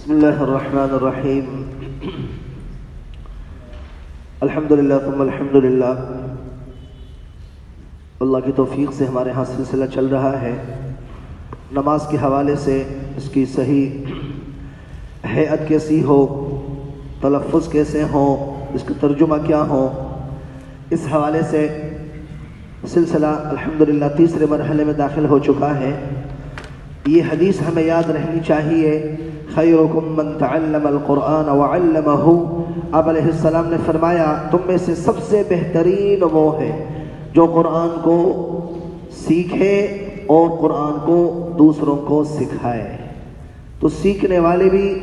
بسم اللہ الرحمن الرحیم الحمدللہ ثم الحمدللہ. اللہ کی توفیق سے ہمارے ہاں سلسلہ چل رہا ہے. نماز کے حوالے سے اس کی صحیح ہیئت کیسی ہو، تلفظ کیسے ہوں، اس کا ترجمہ کیا ہو، اس حوالے سے سلسلہ الحمدللہ تیسرے مرحلے میں داخل ہو چکا ہے. یہ حدیث ہمیں یاد رہنی چاہیے، خیرکم من تعلم القرآن وعلمہ. آپ علیہ السلام نے فرمایا تم میں سے سب سے بہترین وہ ہے جو قرآن کو سیکھے اور قرآن کو دوسروں کو سکھائے. تو سیکھنے والے بھی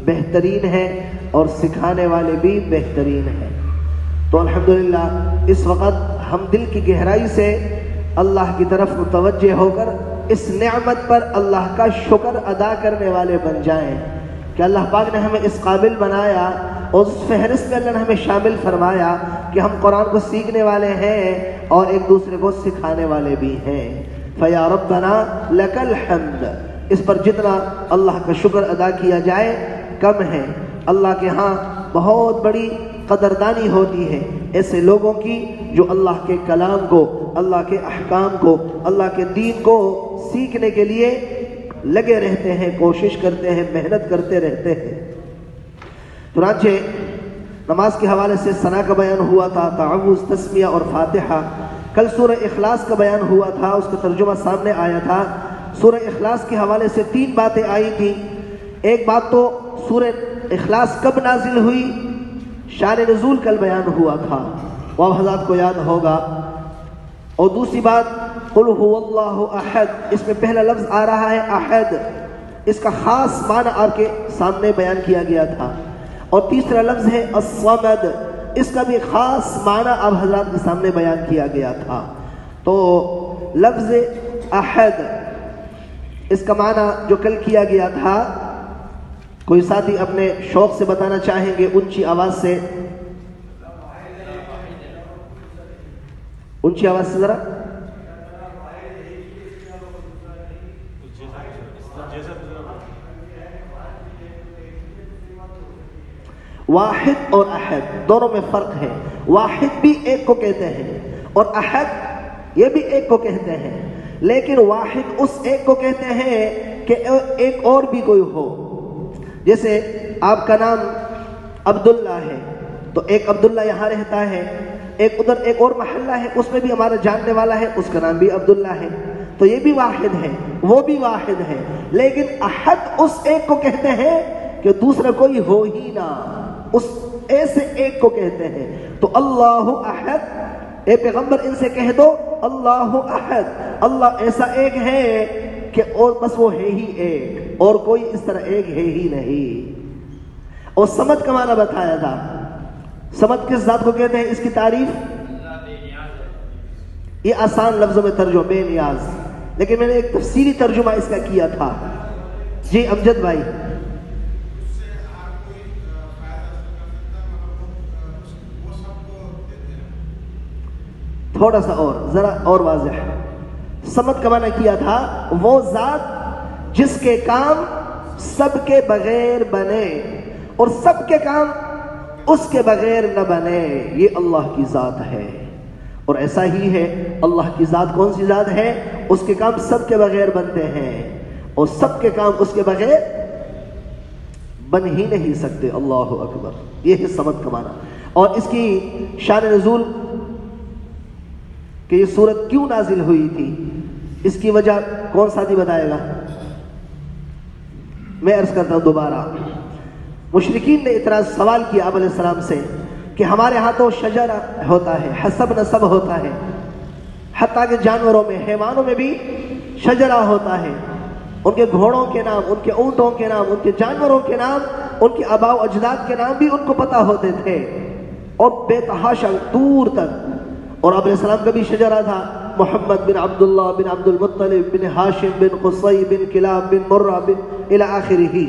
بہترین ہیں اور سکھانے والے بھی بہترین ہیں. تو الحمدللہ اس وقت ہم دل کی گہرائی سے اللہ کی طرف متوجہ ہو کر اس نعمت پر اللہ کا شکر ادا کرنے والے بن جائیں کہ اللہ پاک نے ہمیں اس قابل بنایا اور اس فہرست میں اللہ نے ہمیں شامل فرمایا کہ ہم قرآن کو سیکھنے والے ہیں اور ایک دوسرے کو سکھانے والے بھی ہیں. فیا ربنا لک الحمد. اس پر جتنا اللہ کا شکر ادا کیا جائے کم ہے. اللہ کے ہاں بہت بڑی قدردانی ہوتی ہے ایسے لوگوں کی جو اللہ کے کلام کو، اللہ کے احکام کو، اللہ کے دین کو سیکھنے کے لیے لگے رہتے ہیں، کوشش کرتے ہیں، محنت کرتے رہتے ہیں. چنانچہ نماز کے حوالے سے ثنا کا بیان ہوا تھا، تعوذ، تسمیہ اور فاتحہ. کل سورہ اخلاص کا بیان ہوا تھا، اس کا ترجمہ سامنے آیا تھا. سورہ اخلاص کے حوالے سے 3 باتیں آئی تھیں. ایک بات تو سورہ اخلاص کب نازل ہوئی، شان نزول کل بیان ہوا تھا، وہ حضرات کو یاد ہوگا. اور دوسری بات قل هو اللہ احد، اس میں پہلا لفظ آ رہا ہے احد، اس کا خاص معنی آپ کے سامنے بیان کیا گیا تھا. اور تیسرا لفظ ہے الصمد، اس کا بھی خاص معنی آپ حضرات کے سامنے بیان کیا گیا تھا. تو لفظ احد اس کا معنی جو کل کیا گیا تھا، کوئی ساتھی اپنے شوق سے بتانا چاہیں گے اونچی آواز سے؟ اونچی آواز سے ذرا. واحد اور احد دونوں میں فرق ہے. واحد بھی ایک کو کہتے ہیں اور احد یہ بھی ایک کو کہتے ہیں، لیکن واحد اس ایک کو کہتے ہیں کہ ایک اور بھی کوئی ہو. جیسے آپ کا نام عبداللہ ہے تو ایک عبداللہ یہاں رہتا ہے، ایک ادھر ایک اور محلہ ہے اس میں بھی ہمارا جاننے والا ہے، اس کا نام بھی عبداللہ ہے. تو یہ بھی واحد ہے، وہ بھی واحد ہے. لیکن احد اس ایک کو کہتے ہیں کہ دوسرا کوئی ہو ہی نہ، اس ایسے ایک کو کہتے ہیں. تو اللہ احد، اے پیغمبر ان سے کہہ دو اللہ احد، اللہ ایسا ایک ہے کہ اور بس وہ ہے ہی ایک، اور کوئی اس طرح ایک ہے ہی نہیں. اور صمد کا معنی بتایا تھا. صمد کس ذات کو کہتے ہیں، اس کی تعریف یہ آسان لفظوں میں ترجمہ بے نیاز، لیکن میں نے ایک تفصیلی ترجمہ اس کا کیا تھا. جی امجد بھائی، تھوڑا سا اور ذرا اور واضح. صمد کا معنی کیا تھا وہ ذات جس کے کام سب کے بغیر بنے اور سب کے کام اس کے بغیر نہ بنے، یہ اللہ کی ذات ہے. اور ایسا ہی ہے، اللہ کی ذات کون سی ذات ہے، اس کے کام سب کے بغیر بنتے ہیں اور سب کے کام اس کے بغیر بن ہی نہیں سکتے. اللہ اکبر. یہ ہے صمد کا معنی. اور اس کی شان نزول کہ یہ سورت کیوں نازل ہوئی تھی، اس کی وجہ کون ساتھی بتائے گا؟ میں عرض کرتا ہوں دوبارہ. مشرکین نے اعتراض سوال کیا آپ علیہ السلام سے کہ ہمارے ہاں تو شجر ہوتا ہے، حسب نسب ہوتا ہے، حتیٰ کہ جانوروں میں، حیوانوں میں بھی شجرہ ہوتا ہے. ان کے گھوڑوں کے نام، ان کے اونٹوں کے نام، ان کے جانوروں کے نام، ان کے آباء و اجداد کے نام بھی ان کو پتہ ہوتے تھے اور بے تحاشا دور تک. اور آپ علیہ السلام کا بھی شجرہ تھا، محمد بن عبداللہ بن عبد المطلب بن ہاشم بن قصی بن کلاب بن مرہ بن الی آخرہ،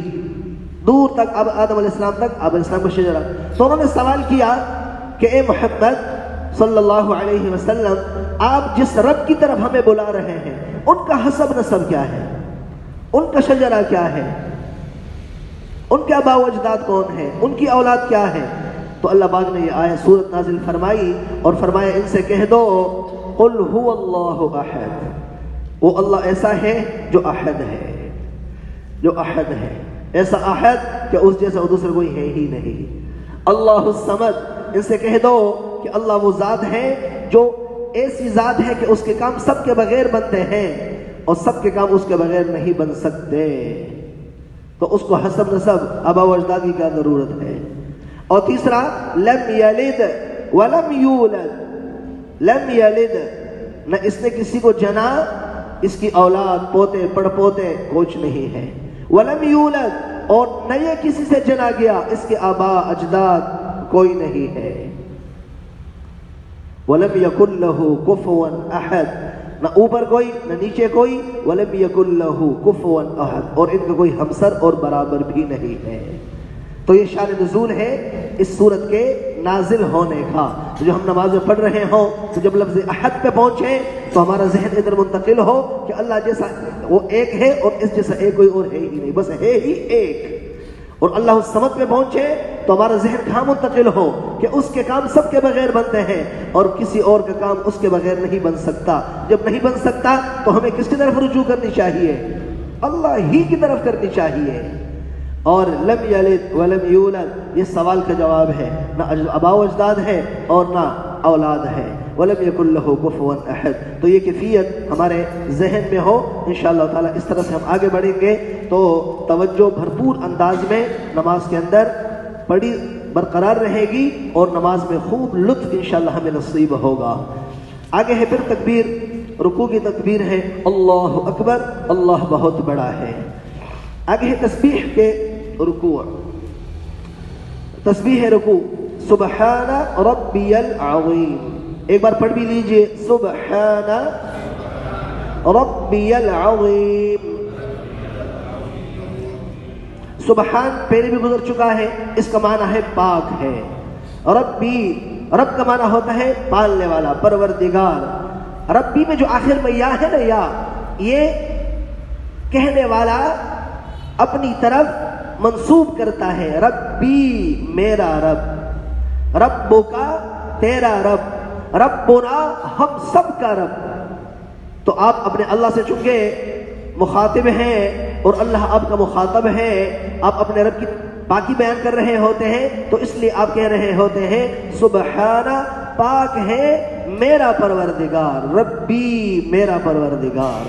دور تک اب آدم علیہ السلام تک آپ علیہ السلام کا شجرہ. تو انہوں نے سوال کیا کہ اے محمد صلی اللہ علیہ وسلم، آپ جس رب کی طرف ہمیں بلا رہے ہیں ان کا حسب نسب کیا ہے، ان کا شجرہ کیا ہے؟ ان کے آبا و اجداد کون ہیں، ان کی اولاد کیا ہے؟ تو اللہ پاک نے یہ آیت سورت نازل فرمائی اور فرمایا ان سے کہہ دو قل هو اللہ احد، وہ اللہ ایسا ہے جو احد ہے، جو احد ہے، ایسا احد کہ اس جیسا دوسرا کوئی ہے ہی نہیں۔ اللہ الصمد، ان سے کہہ دو کہ اللہ وہ ذات ہے جو ایسی ذات ہے کہ اس کے کام سب کے بغیر بنتے ہیں اور سب کے کام اس کے بغیر نہیں بن سکتے، تو اس کو حسب نسب آبا و اجداد کی کیا ضرورت ہے؟ اور تیسرا لم یلد ولم یولد، لم یلد، نہ اس نے کسی کو جنا، اس کی اولاد پوتے پڑ پوتے کچھ نہیں ہے، ولم یولد، اور نہ یہ کسی سے جنا گیا، اس کے آبا اجداد کوئی نہیں ہے، ولم یکن لہ کفوا احد، نہ اوپر کوئی نہ نیچے کوئی، ولم یکن لہ کفوا احد، اور ان کا کوئی ہمسر اور برابر بھی نہیں ہے۔ تو یہ شان نزول ہے اس سورت کے نازل ہونے کا۔ جو ہم نماز میں پڑھ رہے ہوں تو جب لفظ احد پہ پہنچے تو ہمارا ذہن ادھر منتقل ہو کہ اللہ جیسا وہ ایک ہے اور اس جیسا ایک کوئی اور ہے ہی نہیں، بس ہے ہی ایک۔ اور اللہ الصمد پہ پہنچے تو ہمارا ذہن کہاں منتقل ہو کہ اس کے کام سب کے بغیر بنتے ہیں اور کسی اور کا کام اس کے بغیر نہیں بن سکتا۔ جب نہیں بن سکتا تو ہمیں کس کی طرف رجوع کرنی چاہیے؟ اللہ ہی کی طرف کرنی چاہیے۔ اور لم یلد ولم یولد یہ سوال کا جواب ہے، نہ آبا و اجداد ہے اور نہ اولاد ہے، ولم یکن لہ کفوا احد۔ تو یہ کیفیت ہمارے ذہن میں ہو انشاءاللہ تعالی، اس طرح سے ہم آگے بڑھیں گے تو توجہ بھرپور انداز میں نماز کے اندر پڑھی برقرار رہے گی اور نماز میں خوب لطف انشاءاللہ ہمیں نصیب ہوگا۔ آگے ہے پھر تکبیر، رکوع کی تکبیر ہے اللہ اکبر، اللہ بہت بڑا ہے۔ آگے ہے تسبیح کے رکوع، تسبیح رکوع، سبحان ربی العظیم، ایک بار پڑھ بھی لیجئے، سبحان ربی العظیم۔ سبحان پہلے بھی گزر چکا ہے، اس کا معنی ہے پاک ہے۔ ربی، رب کا معنی ہوتا ہے پالنے والا، پروردگار۔ ربی میں جو آخر میں یا ہے نا، یا، یہ کہنے والا اپنی طرف منسوب کرتا ہے، ربی میرا رب، ربو کا تیرا رب، ربنا ہم سب کا رب۔ تو آپ اپنے اللہ سے چونکہ مخاطب ہیں اور اللہ آپ کا مخاطب ہے، آپ اپنے رب کی پاکی بیان کر رہے ہوتے ہیں، تو اس لیے آپ کہہ رہے ہوتے ہیں سبحانہ، پاک ہے میرا پروردگار، ربی میرا پروردگار،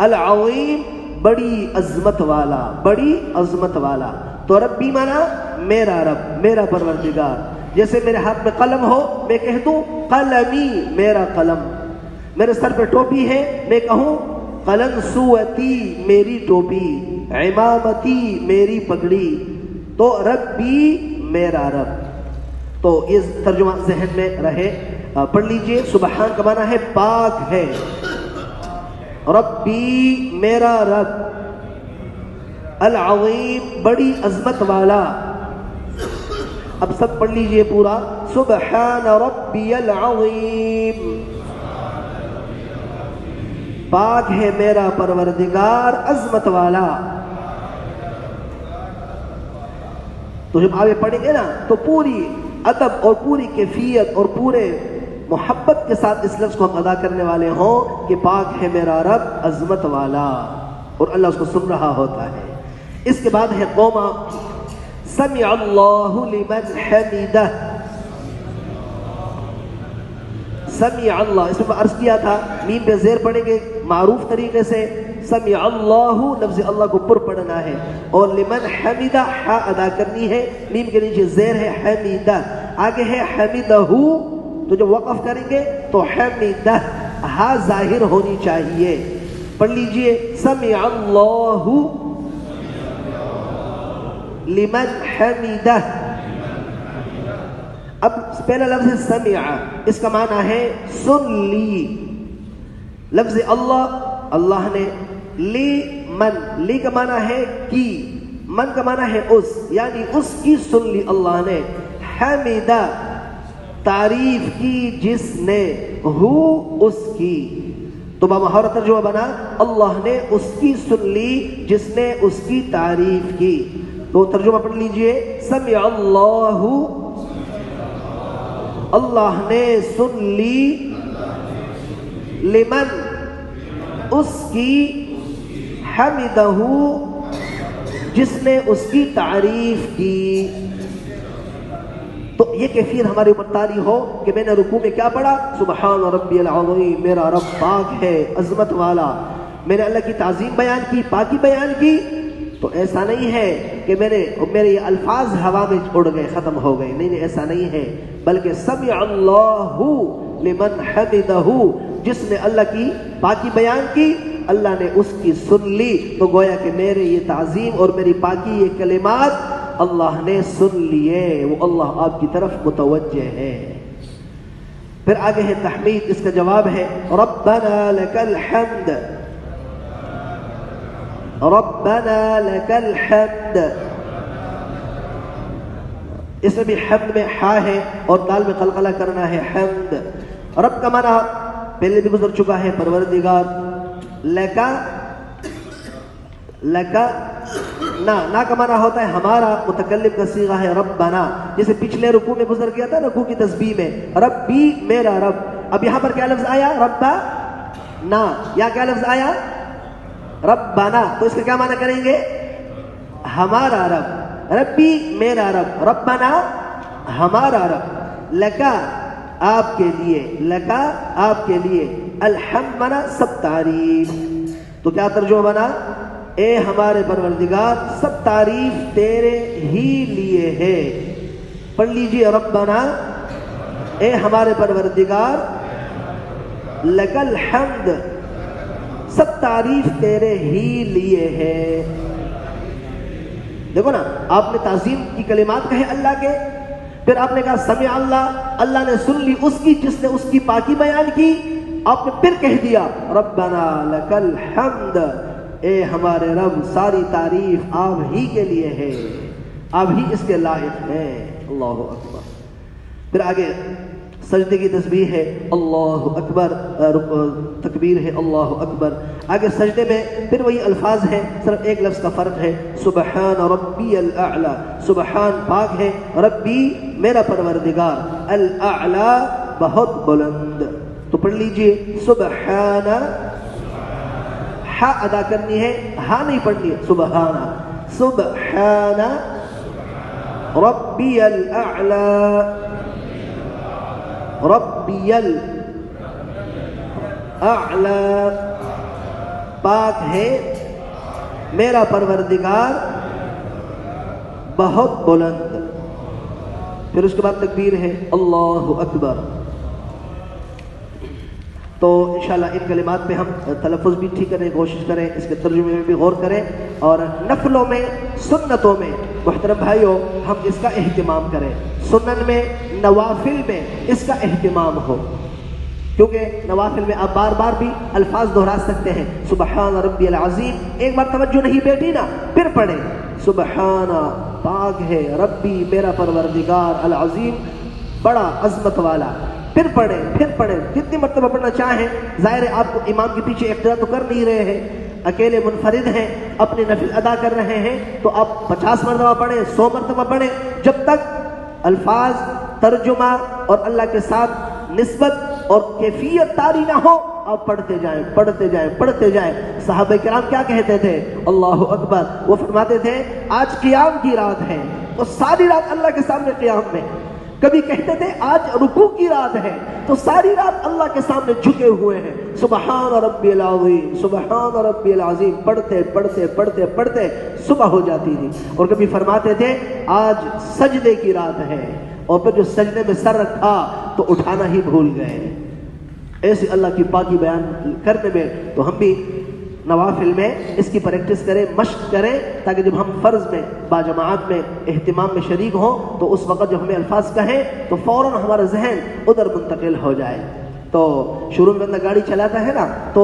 العظیم بڑی عظمت والا، بڑی عظمت والا۔ تو ربی مانا میرا رب، میرا پروردگار۔ جیسے میرے ہاتھ میں قلم ہو، میں کہہ دوں قلمی میرا قلم، میرے سر پہ ٹوپی ہے، میں کہوں قلنسوتی میری ٹوپی، عمامتی میری پگڑی، تو ربی میرا رب۔ تو یہ ترجمہ ذہن میں رہے، پڑھ لیجئے۔ سبحان کا معنی ہے پاک ہے، ربی میرا رب، العظیم بڑی عظمت والا۔ اب سب پڑھ لیجئے پورا، سبحان ربی العظیم، پاک ہے میرا پروردگار عظمت والا۔ تو جب آگے پڑھیں گے نا تو پوری ادب اور پوری کیفیت اور پورے محبت کے ساتھ اس لفظ کو ہم ادا کرنے والے ہوں کہ پاک ہے میرا رب عظمت والا، اور اللہ اس کو سن رہا ہوتا ہے۔ اس کے بعد ہے قوما، سمع اللہ لمن حمدہ، سمع اللہ، اس میں عرض کیا تھا میم پہ زیر پڑھیں گے معروف طریقے سے، سمع اللہ لفظ اللہ کو پر پڑھنا ہے، اور لمن حمدہ ہا ادا کرنی ہے، میم کے نیچے زیر ہے حمیدہ، آگے ہے حمدہ، تو جب وقف کریں گے تو حمیدہ ہا ظاہر ہونی چاہیے۔ پڑھ لیجئے، سمع اللہ لمن حمدہ۔ اب پہلا لفظ ہے سمع، اس کا معنی ہے سن لی۔ لفظ اللہ، اللہ نے، لی من، لی کا معنی ہے کی، من کا معنی ہے اس، یعنی اس کی سن لی اللہ نے۔ حمیدہ تعریف کی جس نے، ہو اس کی، تو بمہارت ترجمہ بنا اللہ نے اس کی سن لی جس نے اس کی تعریف کی۔ تو ترجمہ پڑھ لیجئے، سمع اللہ، اللہ نے سن لی، لمن، اس کی، حمدہ، جس نے اس کی تعریف کی۔ تو یہ کیفیت ہمارے اوپر طاری ہو کہ میں نے رکوع میں کیا پڑھا؟ سبحان ربی العظیم، میرا رب پاک ہے، عظمت والا۔ میں نے اللہ کی تعظیم بیان کی، پاکی بیان کی۔ تو ایسا نہیں ہے کہ میرے یہ الفاظ ہوا میں اڑ گئے، ختم ہو گئے، نہیں ایسا نہیں ہے، بلکہ سمع اللہ لمن حمدہ، جس نے اللہ کی پاکی بیان کی، اللہ نے اس کی سن لی۔ تو گویا کہ میرے یہ تعظیم اور میری پاکی یہ کلمات اللہ نے سن لیے، وہ اللہ آپ کی طرف متوجہ ہے۔ پھر آگے ہے تحمید، اس کا جواب ہے ربنا لک الحمد، ربنا لک الحمد۔ اس میں بھی حمد میں ہا ہے اور دال میں قلقلہ کرنا ہے، حمد۔ رب کا معنی پہلے بھی گزر چکا ہے، پروردگار۔ لکا، لکا، نا کا معنی ہوتا ہے ہمارا، متکلم کا صیغہ ہے ربنا، جسے پچھلے رکوع میں گزر گیا تھا، رکوع کی تسبیح میں، ربی میرا رب۔ اب یہاں پر کیا لفظ آیا؟ ربا نا، یا کیا لفظ آیا؟ ربنا۔ تو اس کا کیا معنی کریں گے؟ ہمارا رب، ربی میرا رب، ربنا ہمارا رب، لکا آپ کے لیے، لکا آپ کے لیے، الحمد بنا سب تعریف۔ تو کیا ترجمہ بنا؟ اے ہمارے پروردگار سب تعریف تیرے ہی لیے ہے۔ پڑھ لیجئے ربنا، اے ہمارے پروردگار، لک الحمد، سب تعریف تیرے ہی لیے ہے۔ دیکھو نا، آپ نے تعظیم کی کلمات کہے اللہ کے، پھر آپ نے کہا سمع اللہ، اللہ نے سن لی اس کی جس نے اس کی پاکی بیان کی۔ آپ نے پھر کہہ دیا ربنا لک الحمد، اے ہمارے رب ساری تعریف آپ ہی کے لیے ہے، آپ ہی اس کے لائق ہیں۔ اللہ اکبر۔ پھر آگے سجدے کی تسبیح ہے اللہ اکبر، تکبیر ہے اللہ اکبر۔ آگے سجدے میں پھر وہی الفاظ ہیں، صرف ایک لفظ کا فرق ہے، سبحان ربی الاعلی، سبحان پاک ہے، ربی میرا پروردگار، الاعلی بہت بلند۔ تو پڑھ لیجئے سبحان، ہا ادا کرنی ہے، ہا نہیں پڑھنی ہے، سبحان، سبحان ربی الاعلی، ربی الاعلی، پاک ہے میرا پروردگار بہت بلند۔ پھر اس کے بعد تکبیر ہے اللہ اکبر۔ تو انشاءاللہ ان کلمات پہ ہم تلفظ بھی ٹھیک کرنے کی کوشش کریں، اس کے ترجمے میں بھی غور کریں، اور نفلوں میں، سنتوں میں محترم بھائیوں ہم اس کا اہتمام کریں، سنن میں، نوافل میں اس کا اہتمام ہو، کیونکہ نوافل میں آپ بار بار بھی الفاظ دہرا سکتے ہیں۔ سبحان ربی العظیم، ایک بار توجہ نہیں بیٹھی نا، پھر پڑھیں سبحان پاک ہے ربی میرا پروردگار، العظیم بڑا عظمت والا، پھر پڑھیں جتنی مرتبہ پڑھنا چاہیں۔ ظاہر ہے آپ کو امام کے پیچھے اقتدا تو کر نہیں رہے ہیں، اکیلے منفرد ہیں، اپنے نفل ادا کر رہے ہیں، تو آپ 50 مرتبہ پڑھیں، 100 مرتبہ پڑھیں، جب تک الفاظ، ترجمہ اور اللہ کے ساتھ نسبت اور کیفیت طاری نہ ہو، آپ پڑھتے جائیں، پڑھتے جائیں، پڑھتے جائیں۔ صحابہ کرام کیا کہتے تھے؟ اللہ اکبر، وہ فرماتے تھے آج قیام کی رات ہے، تو ساری رات اللہ کے سامنے قیام میں۔ کبھی کہتے تھے آج رکوع کی رات ہے، تو ساری رات اللہ کے سامنے جھکے ہوئے ہیں، سبحان ربی العظیم، سبحان ربی العظیم، پڑھتے پڑھتے پڑھتے پڑھتے صبح ہو جاتی تھی۔ اور کبھی فرماتے تھے آج سجدے کی رات ہے، اور پھر جو سجدے میں سر رکھا تو اٹھانا ہی بھول گئے۔ ایسے اللہ کی پاکی بیان کرنے میں تو ہم بھی نوافل میں اس کی پریکٹس کریں، مشق کریں، تاکہ جب ہم فرض میں باجماعت میں اہتمام میں شریک ہوں تو اس وقت جب ہمیں الفاظ کہیں تو فوراً ہمارا ذہن ادھر منتقل ہو جائے۔ تو شروع میں بندہ گاڑی چلاتا ہے نا، تو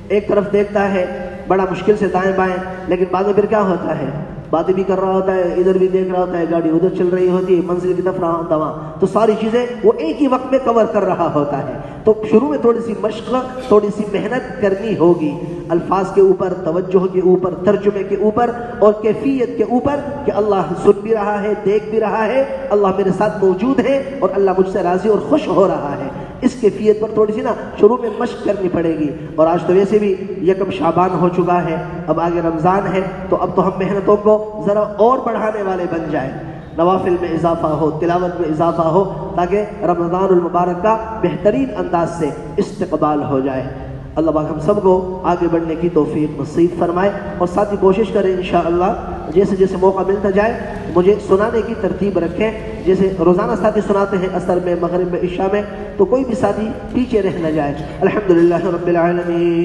ایک طرف دیکھتا ہے بڑا مشکل سے دائیں بائیں، لیکن بعد میں پھر کیا ہوتا ہے؟ باتیں بھی کر رہا ہوتا ہے، ادھر بھی دیکھ رہا ہوتا ہے، گاڑی ادھر چل رہی ہوتی ہے، منزل کی طرف رہا ہوتا ہے، تو ساری چیزیں وہ ایک ہی وقت میں کور کر رہا ہوتا ہے۔ تو شروع میں تھوڑی سی مشق، تھوڑی سی محنت کرنی ہوگی، الفاظ کے اوپر، توجہ کے اوپر، ترجمے کے اوپر اور کیفیت کے اوپر، کہ اللہ سن بھی رہا ہے، دیکھ بھی رہا ہے، اللہ میرے ساتھ موجود ہے اور اللہ مجھ سے راضی اور خوش ہو رہا ہے۔ اس کیفیت پر تھوڑی سی شروع میں مشق کرنی پڑے گی۔ اور آج تو ویسے بھی یکم شعبان ہو چکا ہے، اب آگے رمضان ہے، تو اب تو ہم محنتوں کو ذرا اور بڑھانے والے بن جائیں، نوافل میں اضافہ ہو، تلاوت میں اضافہ ہو، تاکہ رمضان المبارک کا بہترین انداز سے استقبال ہو جائے۔ اللہ پاک ہم سب کو آگے بڑھنے کی توفیق نصیب فرمائے، اور ساتھ ہی کوشش کریں انشاءاللہ جیسے جیسے موقع ملتا جائے مجھے سنانے کی ترتیب رکھیں، جیسے روزانہ ساتھی سناتے ہیں عصر میں، مغرب میں، عشاء میں، تو کوئی بھی ساتھی پیچھے رہ نہ جائے۔ الحمدللہ رب العالمین۔